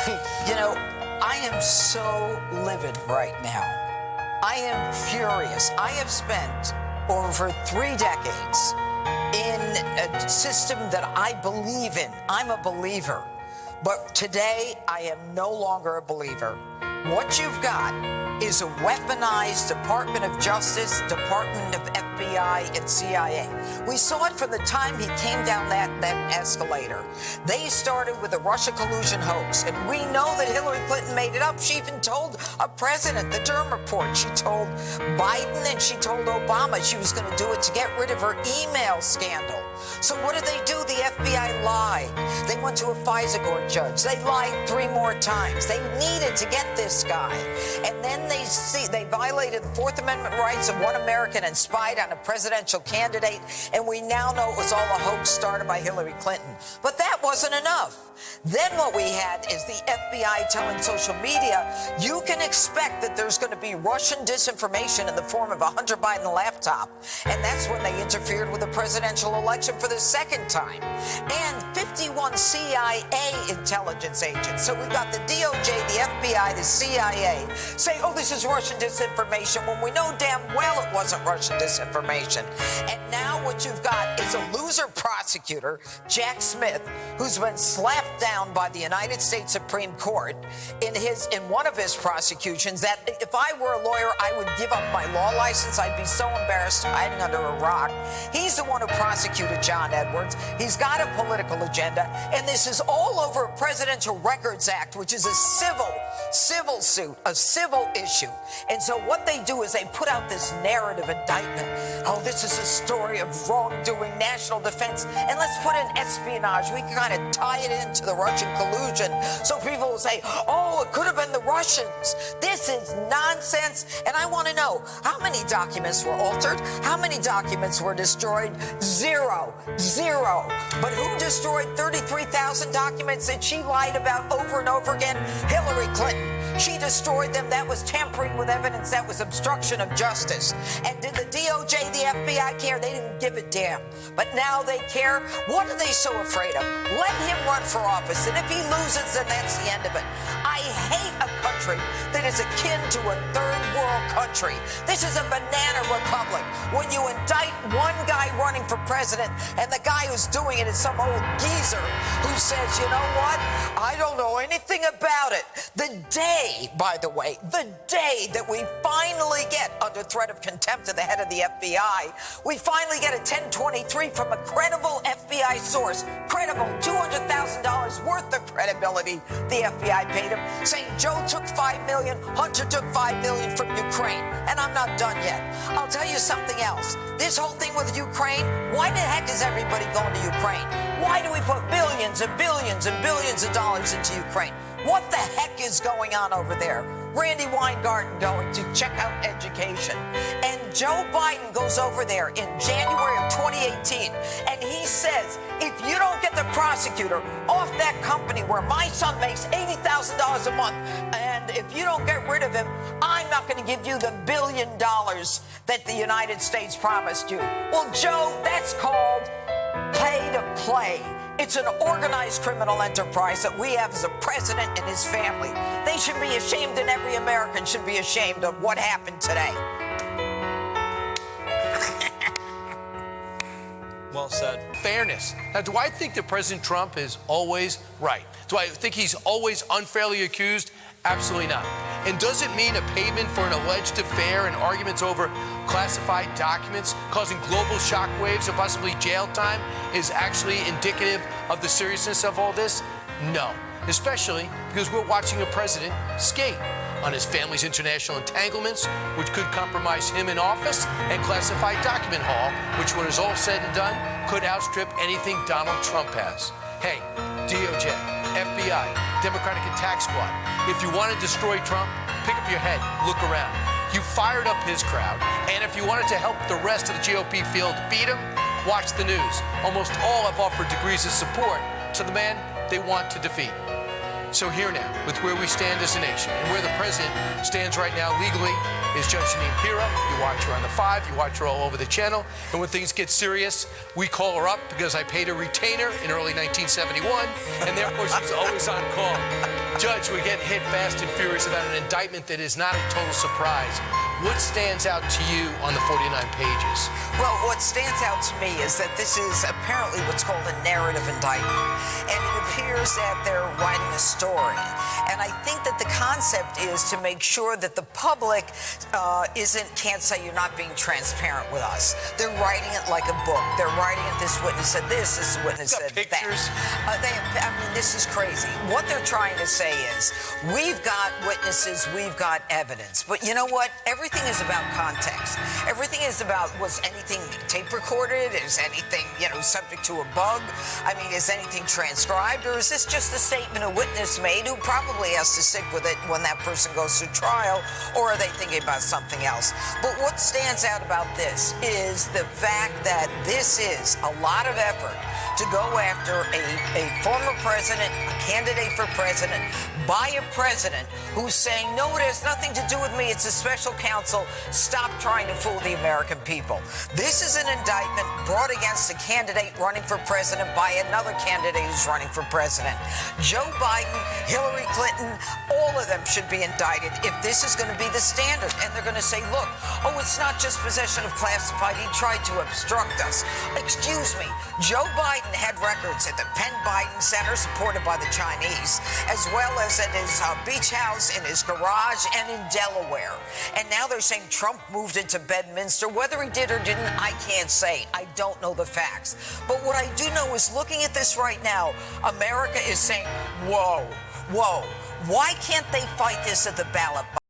You know, I am so livid right now. I am furious. I have spent over 3 decades in a system that I believe in. I'm a believer. But today, I am no longer a believer. What you've got is a weaponized Department of Justice, Department of FBI, and CIA. We saw it from the time he came down that escalator. They started with the Russia collusion hoax, and we know that Hillary Clinton made it up. She even told a president, the Durham report. She told Biden and she told Obama she was going to do it to get rid of her email scandal. So what did they do? The FBI lied. They went to a FISA court judge. They lied 3 more times. They needed to get this guy. And then they violated the Fourth Amendment rights of one American and spied on a presidential candidate. And we now know it was all a hoax started by Hillary Clinton. But that wasn't enough. Then what we had is the FBI telling social media, you can expect that there's going to be Russian disinformation in the form of a Hunter Biden laptop. And that's when they interfered with the presidential election for the second time. And 51 CIA intelligence agents. So we've got the DOJ, the FBI, the CIA say, oh, this is Russian disinformation, when we know damn well it wasn't Russian disinformation. And now what you've got is a loser prosecutor, Jack Smith, who's been slapped down by the United States Supreme Court in one of his prosecutions that if I were a lawyer, I would give up my law license. I'd be so embarrassed hiding under a rock. He's the one who prosecuted John Edwards. He's got a political agenda, and this is all over a Presidential Records Act, which is a civil suit, a civil issue. And so what they do is they put out this narrative indictment. Oh, this is a story of wrongdoing, national defense, and let's put in espionage. We can kind of tie it into the Russian collusion. So people will say, oh, it could have been the Russians. This is nonsense. And I want to know, how many documents were altered? How many documents were destroyed? Zero. But who destroyed 33,000 documents that she lied about over and over again? Hillary Clinton. She destroyed them. That was tampering with evidence. That was obstruction of justice. And did the DOJ, the FBI care? They didn't give a damn. But now they care. What are they so afraid of? Let him run for office. And if he loses, then that's the end of it. I hate a country that is akin to a third world country. This is a banana republic. When you indict one guy running for president and the guy who's doing it is some old geezer who says, you know what? I don't know anything about it. The day, by the way, the day that we finally get under threat of contempt of the head of the FBI, we finally get a 1023 from a credible FBI source, credible, $200,000 worth of credibility the FBI paid him, saying Joe took $5 million, Hunter took $5 million from Ukraine. And I'm not done yet. I'll tell you something else. This whole thing with Ukraine, why the heck is everybody going to Ukraine? Why do we put billions and billions and billions of dollars into Ukraine? What the heck is going on over there? Randy Weingarten going to check out education. And Joe Biden goes over there in January of 2018, and he says, if you don't get the prosecutor off that company where my son makes $80,000 a month, and if you don't get rid of him, I'm not going to give you the $1 billion that the United States promised you. Well, Joe, that's called pay to play. It's an organized criminal enterprise that we have as a president and his family. They should be ashamed, and every American should be ashamed of what happened today. Well said. Fairness. Now, do I think that President Trump is always right? Do I think he's always unfairly accused? Absolutely not. And does it mean a payment for an alleged affair and arguments over classified documents causing global shockwaves and possibly jail time is actually indicative of the seriousness of all this? No. Especially because we're watching a president skate on his family's international entanglements, which could compromise him in office, and classified document haul, which, when it's all said and done, could outstrip anything Donald Trump has. Hey, DOJ, FBI, Democratic Attack Squad, if you want to destroy Trump, pick up your head, look around. You fired up his crowd, and if you wanted to help the rest of the GOP field beat him, watch the news. Almost all have offered degrees of support to the man they want to defeat. So here now, with where we stand as a nation and where the president stands right now legally, is Judge Jeanine Pirro. You watch her on the 5, you watch her all over the channel, and when things get serious, we call her up because I paid a retainer in early 1971, and therefore she's always on call. Judge, we're getting hit fast and furious about an indictment that is not a total surprise. What stands out to you on the 49 pages? Well, what stands out to me is that this is apparently what's called a narrative indictment. And it appears that they're writing a story. And I think that the concept is to make sure that the public can't say you're not being transparent with us. They're writing it like a book. They're writing it, this witness said this witness said pictures. that. I mean, this is crazy. What they're trying to say is, we've got witnesses, we've got evidence. But you know what? Everything is about context. Everything is about, was anything tape recorded? Is anything, subject to a bug? I mean, is anything transcribed? Or is this just a statement a witness made who probably has to stick with it when that person goes to trial? Or are they thinking about something else? But what stands out about this is the fact that this is a lot of effort to go after a former president, a candidate for president, by a president who's saying, no, it has nothing to do with me. It's a special counsel. Stop trying to fool the American people. This is an indictment brought against a candidate running for president by another candidate who's running for president. Joe Biden, Hillary Clinton, all of them should be indicted if this is going to be the standard. And they're going to say, look, it's not just possession of classified. He tried to obstruct us. Excuse me. Joe Biden had records at the Penn Biden Center, supported by the Chinese, as well as at his beach house, in his garage, and in Delaware. And now they're saying Trump moved into Bedminster. Whether he did or didn't, I can't say. I don't know the facts. But what I do know is, looking at this right now, America is saying, whoa, whoa. Why can't they fight this at the ballot box?